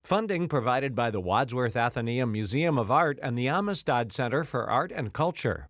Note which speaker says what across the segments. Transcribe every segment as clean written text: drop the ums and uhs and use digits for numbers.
Speaker 1: Funding provided by the Wadsworth Atheneum Museum of Art and the Amistad Center for Art and Culture.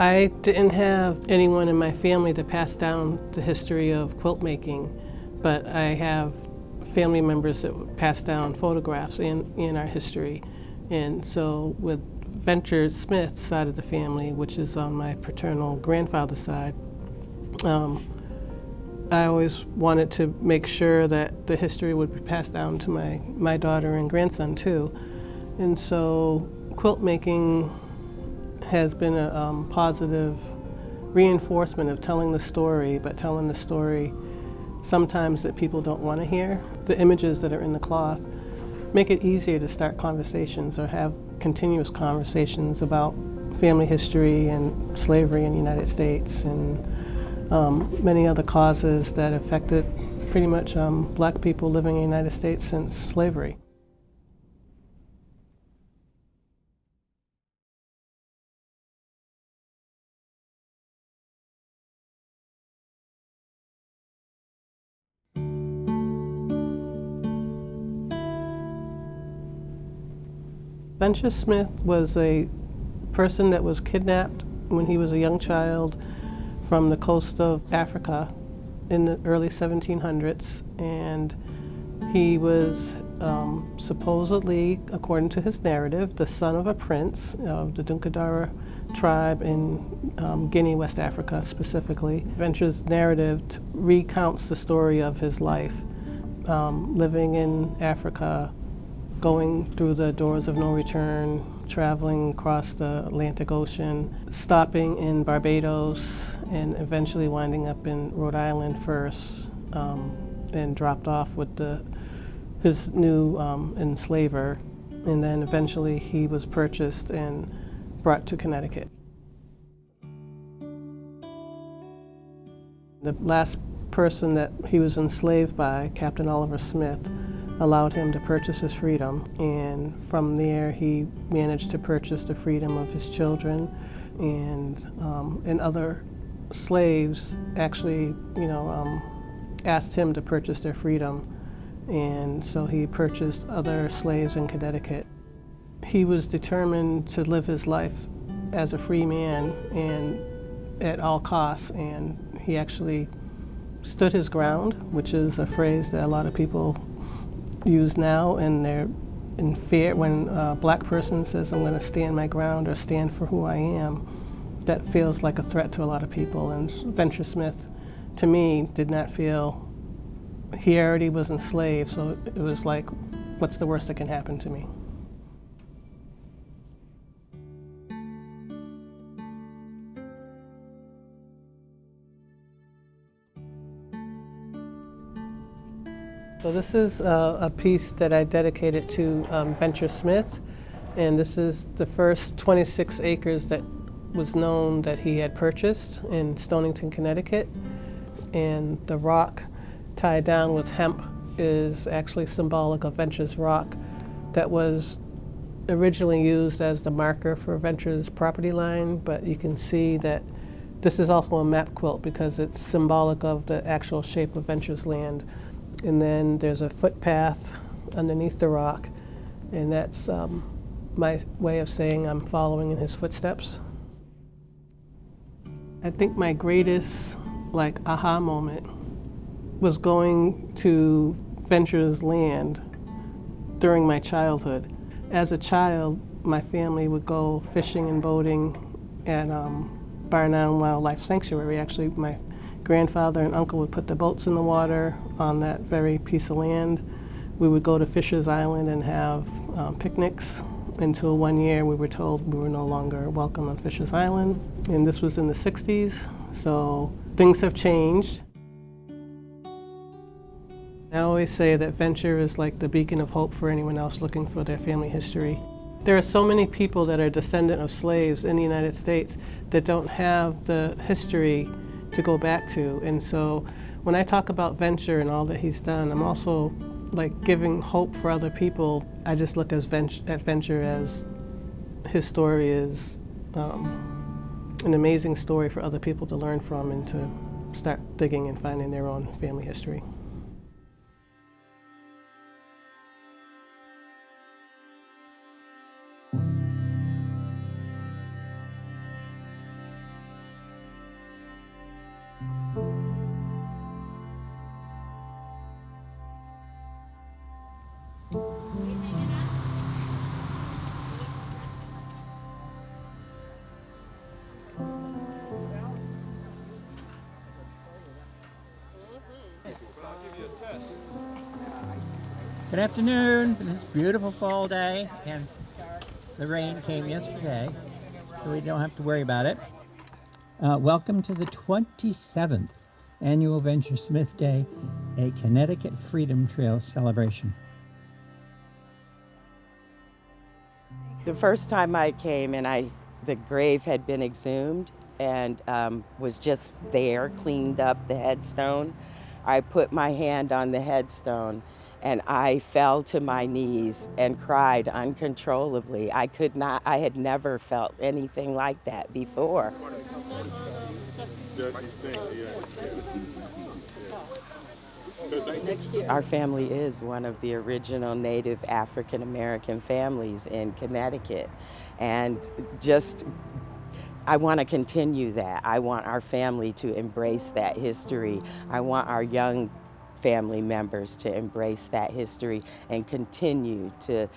Speaker 2: I didn't have anyone in my family to pass down the history of quilt making, but I have family members that pass down photographs in our history. And so with Venture Smith's side of the family, which is on my paternal grandfather's side, I always wanted to make sure that the history would be passed down to my daughter and grandson too. And so quilt making has been a positive reinforcement of telling the story, but telling the story sometimes that people don't want to hear. The images that are in the cloth make it easier to start conversations or have continuous conversations about family history and slavery in the United States and many other causes that affected pretty much black people living in the United States since slavery. Venture Smith was a person that was kidnapped when he was a young child from the coast of Africa in the early 1700s, and he was supposedly, according to his narrative, the son of a prince of the Dunkadara tribe in Guinea, West Africa specifically. Venture's narrative recounts the story of his life, living in Africa, going through the doors of no return, traveling across the Atlantic Ocean, stopping in Barbados, and eventually winding up in Rhode Island first, and dropped off with his new enslaver. And then eventually he was purchased and brought to Connecticut. The last person that he was enslaved by, Captain Oliver Smith, allowed him to purchase his freedom, and from there he managed to purchase the freedom of his children, and other slaves actually, asked him to purchase their freedom, and so he purchased other slaves in Connecticut. He was determined to live his life as a free man and at all costs, and he actually stood his ground, which is a phrase that a lot of people use now, and they're in fear when a black person says, "I'm going to stand my ground" or "stand for who I am." That feels like a threat to a lot of people, and Venture Smith, to me, did not feel, he already was enslaved, so it was like, what's the worst that can happen to me? So this is a piece that I dedicated to Venture Smith, and this is the first 26 acres that was known that he had purchased in Stonington, Connecticut. And the rock tied down with hemp is actually symbolic of Venture's rock that was originally used as the marker for Venture's property line, but you can see that this is also a map quilt because it's symbolic of the actual shape of Venture's land. And then there's a footpath underneath the rock, and that's my way of saying I'm following in his footsteps. I think my greatest aha moment was going to Venture's land during my childhood. As a child, my family would go fishing and boating at Barn Island Wildlife Sanctuary. Actually, my grandfather and uncle would put the boats in the water on that very piece of land. We would go to Fisher's Island and have picnics until one year we were told we were no longer welcome on Fisher's Island. And this was in the 60s, so things have changed. I always say that Venture is like the beacon of hope for anyone else looking for their family history. There are so many people that are descendant of slaves in the United States that don't have the history to go back to. And so when I talk about Venture and all that he's done, I'm also like giving hope for other people. I just look at Venture as his story is an amazing story for other people to learn from and to start digging and finding their own family history.
Speaker 3: Good afternoon. This beautiful fall day, and the rain came yesterday, so we don't have to worry about it. Welcome to the 27th Annual Venture Smith Day, a Connecticut Freedom Trail celebration.
Speaker 4: The first time I came and the grave had been exhumed and was just there, cleaned up the headstone. I put my hand on the headstone and I fell to my knees and cried uncontrollably. I had never felt anything like that before. Our family is one of the original Native African American families in Connecticut, and I want to continue that. I want our family to embrace that history. I want our young family members to embrace that history and continue to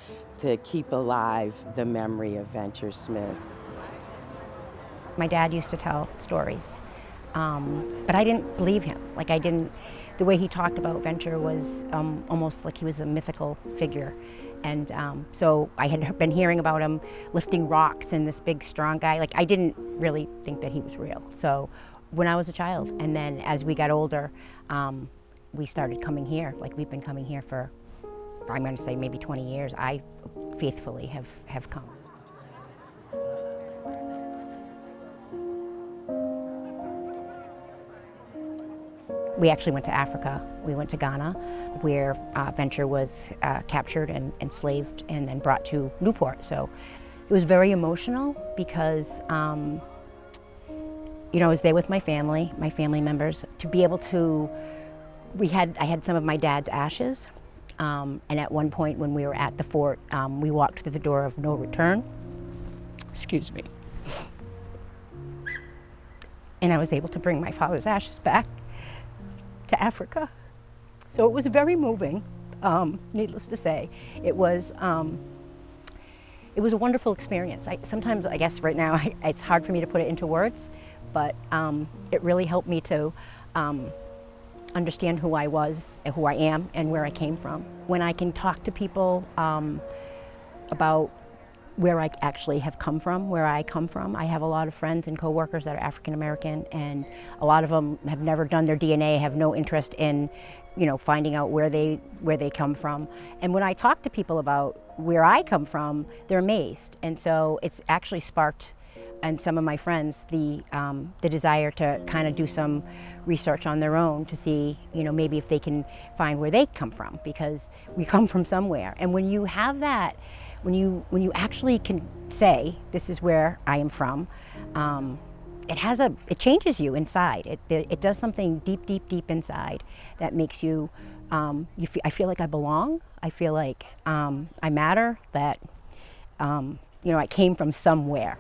Speaker 4: keep alive the memory of Venture Smith.
Speaker 5: My dad used to tell stories, but I didn't believe him. The way he talked about Venture was almost like he was a mythical figure. And so I had been hearing about him lifting rocks and this big, strong guy. I didn't really think that he was real. So when I was a child, and then as we got older, we started coming here. We've been coming here for, I'm going to say maybe 20 years. I faithfully have come. We actually went to Africa. We went to Ghana, where Venture was captured and enslaved and then brought to Newport. So it was very emotional because, I was there with my family members, to be able to, I had some of my dad's ashes, and at one point when we were at the fort, we walked through the door of no return. Excuse me. And I was able to bring my father's ashes back to Africa. So it was very moving, needless to say. It was a wonderful experience. Sometimes, I guess right now, it's hard for me to put it into words, but it really helped me to understand who I was, who I am, and where I came from. When I can talk to people about where I actually have come from, where I come from. I have a lot of friends and coworkers that are African American, and a lot of them have never done their DNA, have no interest in, finding out where they come from. And when I talk to people about where I come from, they're amazed. And so it's actually sparked, and some of my friends, the desire to kind of do some research on their own to see, maybe if they can find where they come from, because we come from somewhere. And when you have that, when you actually can say, this is where I am from, it changes you inside. It does something deep, deep, deep inside that makes you, I feel like I belong. I feel like I matter, that, I came from somewhere.